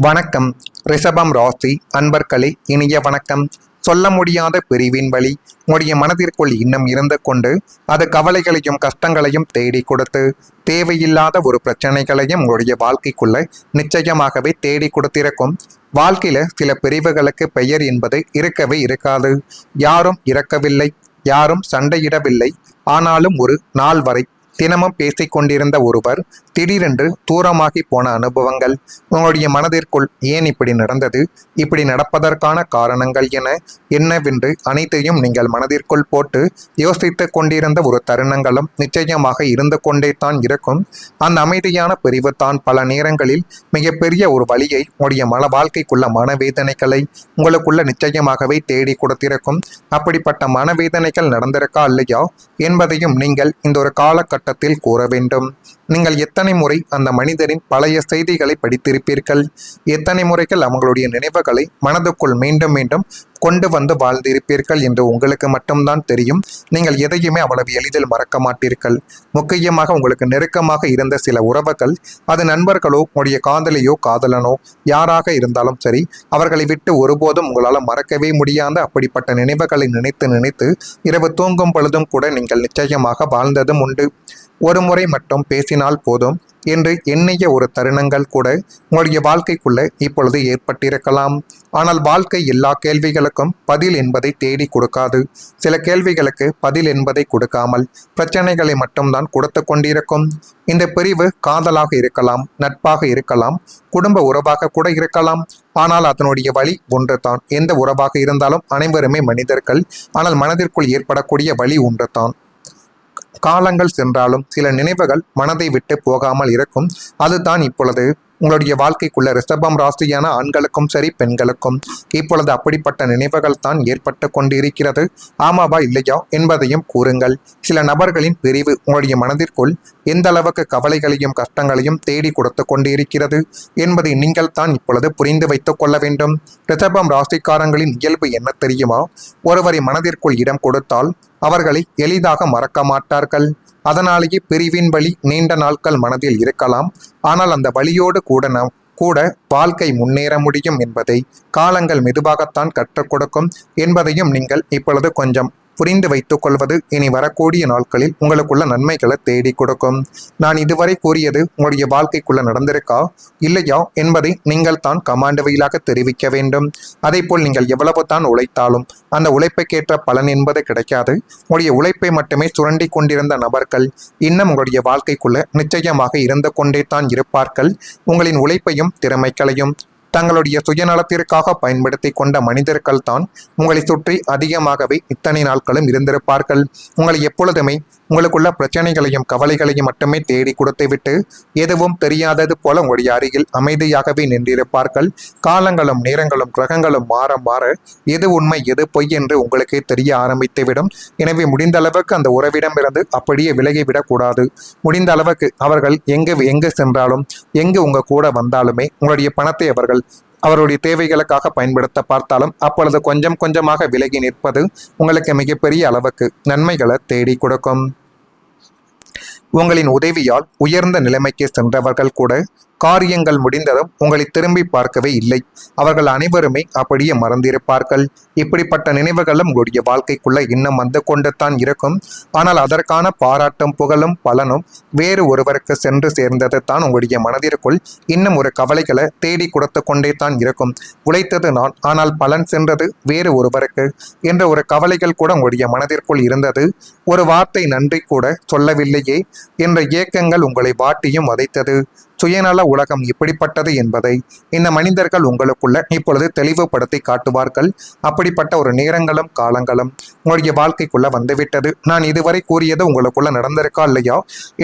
வணக்கம். ரிஷபம் ராசி அன்பர்களே, இனிய வணக்கம். சொல்ல முடியாத பிரிவின் வழி உங்களுடைய மனதிற்குள் இன்னும் இருந்து கொண்டு அது கவலைகளையும் கஷ்டங்களையும் தேடி கொடுத்து தேவையில்லாத ஒரு பிரச்சனைகளையும் உங்களுடைய வாழ்க்கைக்குள்ள நிச்சயமாகவே தேடி கொடுத்திருக்கும். வாழ்க்கையில சில பிரிவுகளுக்கு பெயர் என்பது இருக்கவே இருக்காது. யாரும் இறக்கவில்லை, யாரும் சண்டையிடவில்லை. ஆனாலும் ஒரு நாள் வரை தினமும் பேசிக் கொண்டிருந்த ஒருவர் திடீரென்று தூரமாகி போன அனுபவங்கள் உங்களுடைய மனதிற்குள் ஏன் இப்படி நடந்தது, இப்படி நடப்பதற்கான காரணங்கள் என்னவென்று அனைத்தையும் நீங்கள் மனதிற்குள் போட்டு யோசித்து கொண்டிருந்த ஒரு தருணங்களும் நிச்சயமாக இருந்து கொண்டே தான் இருக்கும். அந்த அமைதியான பிரிவு தான் பல நேரங்களில் மிகப்பெரிய ஒரு வழியை உங்களுடைய வாழ்க்கைக்குள்ள மனவேதனைகளை உங்களுக்குள்ள நிச்சயமாகவே தேடி கொடுத்திருக்கும். அப்படிப்பட்ட மனவேதனைகள் நடந்திருக்கா இல்லையா என்பதையும் நீங்கள் இந்த ஒரு காலகட்டத்தில் கூற வேண்டும். நீங்கள் எத்தனை முறை அந்த மனிதரின் பழைய செய்திகளை படித்திருப்பீர்கள்? எத்தனை முறைகள் அவங்களுடைய நினைவுகளை மனதுக்குள் மீண்டும் மீண்டும் கொண்டு வந்து வாழ்ந்திருப்பீர்கள் என்று உங்களுக்கு மட்டும்தான் தெரியும். நீங்கள் எதையுமே அவ்வளவு எளிதில் மறக்க மாட்டீர்கள். முக்கியமாக உங்களுக்கு நெருக்கமாக இருந்த சில உறவுகள், அது நண்பர்களோ உங்களுடைய காதலியோ காதலனோ யாராக இருந்தாலும் சரி, அவர்களை விட்டு ஒருபோதும் உங்களால் மறக்கவே முடியாத அப்படிப்பட்ட நினைவுகளை நினைத்து நினைத்து இரவு தூங்கும் பொழுதும் கூட நீங்கள் நிச்சயமாக வாழ்ந்ததும் உண்டு. ஒரு முறை மட்டும் பேசினால் போதும் என்று எண்ணிய ஒரு தருணங்கள் கூட உங்களுடைய வாழ்க்கைக்குள்ள இப்பொழுது ஏற்பட்டிருக்கலாம். ஆனால் வாழ்க்கை எல்லா கேள்விகளுக்கும் பதில் என்பதை தேடி கொடுக்காது. சில கேள்விகளுக்கு பதில் என்பதை கொடுக்காமல் பிரச்சனைகளை மட்டும்தான் கொடுத்து கொண்டிருக்கும். இந்த பிரிவு காதலாக இருக்கலாம், நட்பாக இருக்கலாம், குடும்ப உறவாக கூட இருக்கலாம். ஆனால் அதனுடைய வழி ஒன்று தான். எந்த உறவாக இருந்தாலும் அனைவருமே மனிதர்கள். ஆனால் மனதிற்குள் ஏற்படக்கூடிய வழி ஒன்று தான். காலங்கள் சென்றாலும் சில நினைவுகள் மனதை விட்டு போகாமல் இருக்கும். அதுதான் இப்பொழுது உங்களுடைய வாழ்க்கைக்குள்ள ரிஷபம் ராசியான ஆண்களுக்கும் சரி பெண்களுக்கும் இப்பொழுது அப்படிப்பட்ட நினைவுகள் தான் ஏற்பட்டு கொண்டிருக்கிறது. ஆமாவா இல்லையா என்பதையும் கூறுங்கள். சில நபர்களின் பிரிவு உங்களுடைய மனதிற்குள் எந்த அளவுக்கு கவலைகளையும் கஷ்டங்களையும் தேடி கொடுத்து கொண்டிருக்கிறது என்பதை நீங்கள் தான் இப்பொழுது புரிந்து வைத்துக் கொள்ள வேண்டும். ரிஷபம் ராசிக்காரங்களின் இயல்பு என்ன தெரியுமா? ஒருவரை மனதிற்குள் இடம் கொடுத்தால் அவர்களை எளிதாக மறக்க மாட்டார்கள். அதனாலேயே பிரிவின் வழி நீண்ட நாட்கள் மனதில் இருக்கலாம். ஆனால் அந்த வழியோடு கூட வாழ்க்கை முன்னேற முடியும் என்பதை காலங்கள் மெதுவாகத்தான் கற்றுக் கொடுக்கும் என்பதையும் நீங்கள் இப்பொழுது கொஞ்சம் புரிந்து வைத்துக் கொள்வது இனி வரக்கூடிய நாட்களில் உங்களுக்குள்ள நன்மைகளை தேடி கொடுக்கும். நான் இதுவரை கூறியது உங்களுடைய வாழ்க்கைக்குள்ள நடந்திருக்கா இல்லையா என்பதை நீங்கள் தான் கமாண்ட் வழியாக தெரிவிக்க வேண்டும். அதே போல் நீங்கள் எவ்வளவு தான் உழைத்தாலும் அந்த உழைப்புக்கேற்ற பலன் என்பது கிடைக்காது. உங்களுடைய உழைப்பை மட்டுமே சுரண்டி கொண்டிருந்த நபர்கள் இன்னும் உங்களுடைய வாழ்க்கைக்குள்ள நிச்சயமாக இருந்து கொண்டே தான் இருப்பார்கள். உங்களின் உழைப்பையும் திறமைகளையும் தங்களுடைய சுயநலத்திற்காக பயன்படுத்தி கொண்ட மனிதர்கள் தான் உங்களை சுற்றி அதிகமாகவே இத்தனை நாட்களும் இருந்திருப்பார்கள். உங்களை எப்பொழுதுமே உங்களுக்குள்ள பிரச்சனைகளையும் கவலைகளையும் மட்டுமே தேடி கொடுத்துவிட்டு எதுவும் தெரியாதது போல உங்களுடைய அருகில் அமைதியாகவே நின்றிருப்பார்கள். காலங்களும் நேரங்களும் கிரகங்களும் மாற மாற எது உண்மை எது பொய் என்று உங்களுக்கே தெரிய ஆரம்பித்துவிடும். எனவே முடிந்த அளவுக்கு அந்த உறவிடமிருந்து அப்படியே விலகிவிடக்கூடாது. முடிந்த அளவுக்கு அவர்கள் எங்கு சென்றாலும் எங்கு உங்க கூட வந்தாலுமே உங்களுடைய பணத்தை அவருடைய தேவைகளுக்காக பயன்படுத்த பார்த்தாலும் அப்பொழுது கொஞ்சம் கொஞ்சமாக விலகி நிற்பது உங்களுக்கு மிகப்பெரிய அளவுக்கு நன்மைகளை தேடி கொடுக்கும். உங்களின் உதவியால் உயர்ந்த நிலைமைக்கு சென்றவர்கள் கூட காரியங்கள் முடிந்ததும் உங்களை திரும்பி பார்க்கவே இல்லை. அவர்கள் அனைவருமே அப்படியே மறந்திருப்பார்கள். இப்படிப்பட்ட நினைவுகளும் உங்களுடைய வாழ்க்கைக்குள்ள இன்னும் வந்து கொண்டு தான் இருக்கும். ஆனால் அதற்கான பாராட்டும் புகழும் பலனும் வேறு ஒருவருக்கு சென்று சேர்ந்தது தான் உங்களுடைய மனதிற்குள் இன்னும் ஒரு கவலைகளை தேடி கொடுத்து கொண்டே தான் இருக்கும். உழைத்தது நான், ஆனால் பலன் சென்றது வேறு ஒருவருக்கு என்ற ஒரு கவலைகள் கூட உங்களுடைய மனதிற்குள் இருந்தது. ஒரு வார்த்தை நன்றி கூட சொல்லவில்லையே என்ற ஏக்கங்கள் உங்களை வாட்டியும் வதைத்தது. சுயநல உலகம் இப்படிப்பட்டது என்பதை இந்த மனிதர்கள் உங்களுக்குள்ள இப்பொழுது தெளிவுபடுத்தி காட்டுவார்கள். அப்படிப்பட்ட ஒரு நேரங்களும் காலங்களும் உங்களுடைய வாழ்க்கைக்குள்ள வந்துவிட்டது. நான் இதுவரை கூறியது உங்களுக்குள்ள நடந்திருக்கா இல்லையா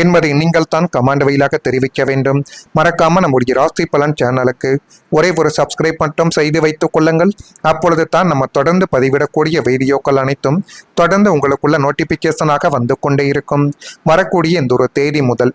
என்பதை நீங்கள் தான் கமாண்ட் வழியாக தெரிவிக்க வேண்டும். மறக்காம நம்முடைய ராசி பலன் சேனலுக்கு ஒரே ஒரு சப்ஸ்கிரைப் மட்டும் செய்து வைத்துக் கொள்ளுங்கள். அப்பொழுது தான் நம்ம தொடர்ந்து பதிவிடக்கூடிய வீடியோக்கள் அனைத்தும் தொடர்ந்து உங்களுக்குள்ள நோட்டிபிகேஷனாக வந்து கொண்டே இருக்கும். வரக்கூடிய இந்த ஒரு தேதி முதல்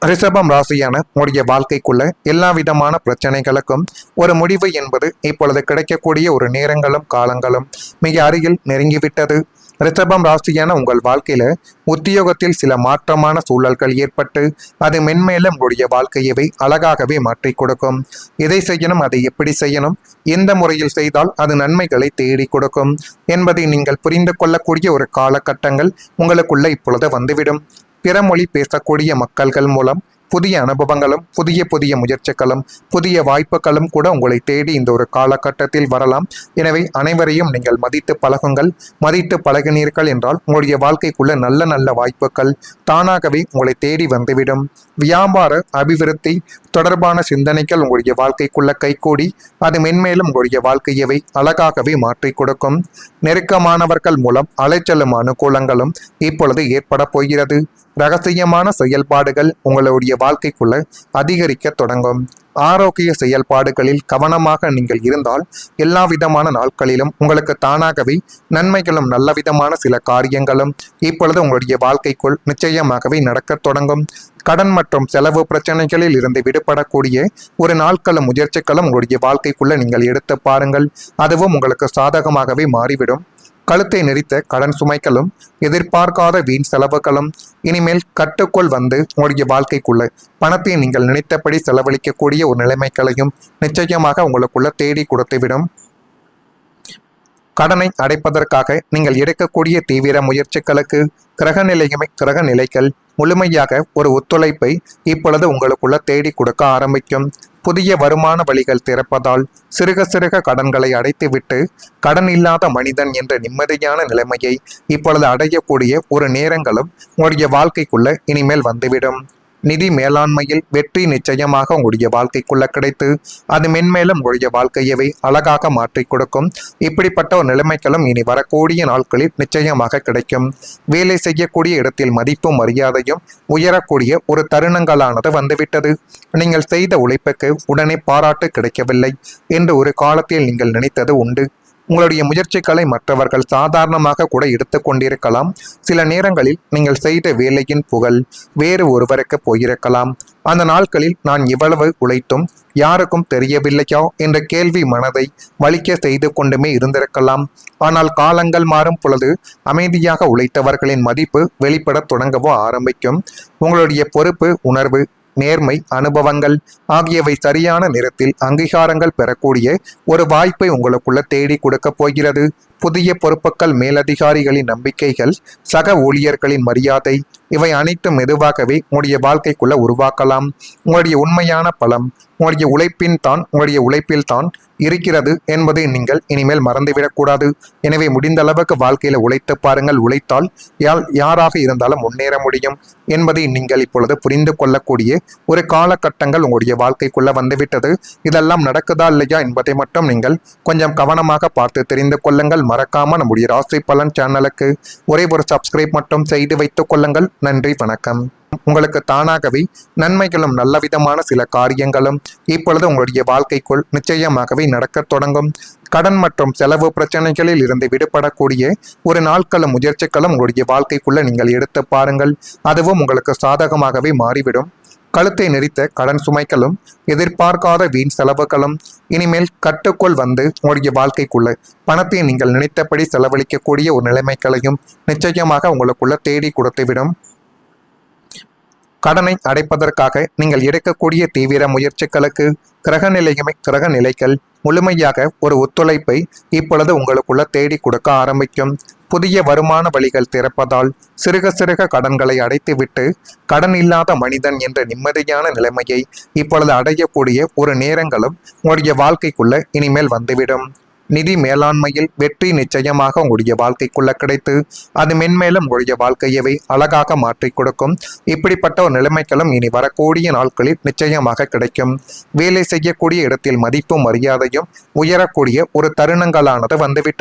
ரிஷபம் ராசியான உங்களுடைய வாழ்க்கைக்குள்ள எல்லா விதமான பிரச்சனைகளுக்கும் ஒரு முடிவு என்பது இப்பொழுது கிடைக்கக்கூடிய ஒரு நேரங்களும் காலங்களும் மிக அருகில் நெருங்கிவிட்டது. ரிஷபம் ராசியான உங்கள் வாழ்க்கையில உத்தியோகத்தில் சில மாற்றமான சூழல்கள் ஏற்பட்டு அது மென்மேலும் உங்களுடைய வாழ்க்கையவை அழகாகவே மாற்றி கொடுக்கும். எதை செய்யணும், அதை எப்படி செய்யணும், எந்த முறையில் செய்தால் அது நன்மைகளை தேடி கொடுக்கும் என்பதை நீங்கள் புரிந்து கொள்ளக்கூடிய ஒரு காலகட்டங்கள் உங்களுக்குள்ள இப்பொழுது வந்துவிடும். பிற மொழி பேசக்கூடிய மக்கள்கள் மூலம் புதிய அனுபவங்களும் புதிய புதிய முயற்சிகளும் புதிய வாய்ப்புகளும் கூட உங்களை தேடி இந்த ஒரு காலகட்டத்தில் வரலாம். எனவே அனைவரையும் நீங்கள் மதித்து பழகுங்கள். மதித்து பழகினீர்கள் என்றால் உங்களுடைய வாழ்க்கைக்குள்ள நல்ல நல்ல வாய்ப்புகள் தானாகவே உங்களை தேடி வந்துவிடும். வியாபார அபிவிருத்தி தொடர்பான சிந்தனைகள் உங்களுடைய வாழ்க்கைக்குள்ள கைகூடி அது மென்மேலும் உங்களுடைய வாழ்க்கையவை அழகாகவே மாற்றி கொடுக்கும். நெருக்கமானவர்கள் மூலம் அலைச்சலும் அனுகூலங்களும் இப்பொழுது ஏற்பட போகிறது. ரகசியமான செயல்பாடுகள் உங்களுடைய வாழ்க்கைக்குள்ள அதிகரிக்க தொடங்கும். ஆரோக்கிய செயல்பாடுகளில் கவனமாக நீங்கள் இருந்தால் எல்லா விதமான நாட்களிலும் உங்களுக்கு தானாகவே நன்மைகளும் நல்ல விதமான சில காரியங்களும் இப்பொழுது உங்களுடைய வாழ்க்கைக்குள் நிச்சயமாகவே நடக்க தொடங்கும். கடன் மற்றும் செலவு பிரச்சனைகளில் இருந்து விடுபடக்கூடிய ஒரு நாட்களும் முயற்சிகளும் உங்களுடைய வாழ்க்கைக்குள்ள நீங்கள் எடுத்து பாருங்கள். அதுவும் உங்களுக்கு சாதகமாகவே மாறிவிடும். கழுத்தை நெரித்த கடன் சுமைகளும் எதிர்பார்க்காத வீண் செலவுகளும் இனிமேல் கட்டுக்குள் வந்து உங்களுடைய வாழ்க்கைக்குள்ள பணத்தை நீங்கள் நினைத்தபடி செலவழிக்கக்கூடிய ஒரு நிலைமைகளையும் நிச்சயமாக உங்களுக்குள்ள தேடி கொடுத்துவிடும். கடனை அடைப்பதற்காக நீங்கள் எடுக்கக்கூடிய தீவிர முயற்சிகளுக்கு கிரக நிலைகள் முழுமையாக ஒரு ஒத்துழைப்பை இப்பொழுது உங்களுக்குள்ள தேடி கொடுக்க ஆரம்பிக்கும். புதிய வருமான வழிகள் திறப்பதால் சிறுக சிறுக கடன்களை அடைத்துவிட்டு கடன் இல்லாத மனிதன் என்ற நிம்மதியான நிலைமையை இப்பொழுது அடையக்கூடிய ஒரு நேரங்களும் உங்களுடைய வாழ்க்கைக்குள்ள இனிமேல் வந்துவிடும். நிதி மேலாண்மையில் வெற்றி நிச்சயமாக உங்களுடைய வாழ்க்கைக்குள்ள கிடைத்து அது மென்மேலும் உங்களுடைய வாழ்க்கையவை அழகாக மாற்றி கொடுக்கும். இப்படிப்பட்ட ஒரு நிலைமைகளும் இனி வரக்கூடிய நாட்களில் நிச்சயமாக கிடைக்கும். வேலை செய்யக்கூடிய இடத்தில் மதிப்பும் மரியாதையும் உயரக்கூடிய ஒரு தருணங்களானது வந்துவிட்டது. நீங்கள் செய்த உழைப்புக்கு உடனே பாராட்டு கிடைக்கவில்லை என்று ஒரு காலத்தில் நீங்கள் நினைத்தது உண்டு. உங்களுடைய முயற்சிகளை மற்றவர்கள் சாதாரணமாக கூட எடுத்துக்கொண்டிருக்கலாம். சில நேரங்களில் நீங்கள் செய்த வேலையின் புகழ் வேறு ஒருவருக்கு போயிருக்கலாம். அந்த நாட்களில் நான் இவ்வளவு உழைத்தும் யாருக்கும் தெரியவில்லையா என்ற கேள்வி மனதை வலிக்க செய்து கொண்டுமே இருந்திருக்கலாம். ஆனால் காலங்கள் மாறும் பொழுது அமைதியாக உழைத்தவர்களின் மதிப்பு வெளிப்பட தொடங்கவோ ஆரம்பிக்கும். உங்களுடைய பொறுப்பு உணர்வு நேர்மை அனுபவங்கள் ஆகியவை சரியான நேரத்தில் அங்கீகாரங்கள் பெறக்கூடிய ஒரு வாய்ப்பை உங்களுக்குள்ள தேடி கொடுக்க போகிறது. புதிய பொறுப்புகள், மேலதிகாரிகளின் நம்பிக்கைகள், சக ஊழியர்களின் மரியாதை இவை அனைத்தும் மெதுவாகவே உங்களுடைய வாழ்க்கைக்குள்ள உருவாக்கலாம். உங்களுடைய உண்மையான பலம் உங்களுடைய உழைப்பில் தான் இருக்கிறது என்பதை நீங்கள் இனிமேல் மறந்துவிடக்கூடாது. எனவே முடிந்த அளவுக்கு வாழ்க்கையில உழைத்து பாருங்கள். உழைத்தால் யாராக இருந்தாலும் முன்னேற முடியும் என்பதை நீங்கள் இப்பொழுது புரிந்து கொள்ளக்கூடிய ஒரு காலகட்டங்கள் உங்களுடைய வாழ்க்கைக்குள்ள வந்துவிட்டது. இதெல்லாம் நடக்குதா இல்லையா என்பதை மட்டும் நீங்கள் கொஞ்சம் கவனமாக பார்த்து தெரிந்து கொள்ளுங்கள். மறக்காம நம்முடைய ராசி பலன் சேனலுக்கு ஒரே ஒரு சப்ஸ்கிரைப் மட்டும் செய்து வைத்துக் கொள்ளுங்கள். நன்றி, வணக்கம். உங்களுக்கு தானாகவே நன்மைகளும் நல்ல விதமான சில காரியங்களும் இப்பொழுது உங்களுடைய வாழ்க்கைக்குள் நிச்சயமாகவே நடக்க தொடங்கும். கடன் மற்றும் செலவு பிரச்சனைகளில் இருந்து விடுபடக்கூடிய ஒரு நாட்களும் முயற்சிகளும் உங்களுடைய வாழ்க்கைக்குள்ள நீங்கள் எடுத்து பாருங்கள். அதுவும் உங்களுக்கு சாதகமாகவே மாறிவிடும். கழுத்தை நெரித்த கடன் சுமைகளும் எதிர்பார்க்காத வீண் செலவுகளும் இனிமேல் கட்டுக்குள் வந்து உங்களுடைய வாழ்க்கைக்குள்ள பணத்தை நீங்கள் நினைத்தபடி செலவழிக்கக்கூடிய ஒரு நிலைமைகளையும் நிச்சயமாக உங்களுக்குள்ள தேடி கொடுத்துவிடும். கடனை அடைப்பதற்காக நீங்கள் எடுக்கக்கூடிய தீவிர முயற்சிகளுக்கு கிரக நிலைகள் முழுமையாக ஒரு ஒத்துழைப்பை இப்பொழுது உங்களுக்குள்ள தேடி கொடுக்க ஆரம்பிக்கும். புதிய வருமான வழிகள் திறப்பதால் சிறுக சிறுக கடன்களை அடைத்துவிட்டு கடன் இல்லாத மனிதன் என்ற நிம்மதியான நிலைமையை இப்பொழுது அடையக்கூடிய ஒரு நேரங்களும் உங்களுடைய வாழ்க்கைக்குள்ள இனிமேல் வந்துவிடும். நிதி மேலாண்மையில் வெற்றி நிச்சயமாக உங்களுடைய வாழ்க்கைக்குள்ள கிடைத்து அது மென்மேலும் உங்களுடைய வாழ்க்கையவை அழகாக மாற்றி கொடுக்கும். இப்படிப்பட்ட ஒரு நிலைமைகளும் இனி வரக்கூடிய நாட்களில் நிச்சயமாக கிடைக்கும். வேலை செய்யக்கூடிய இடத்தில் மதிப்பும் மரியாதையும் உயரக்கூடிய ஒரு தருணங்களானது வந்துவிட்டது.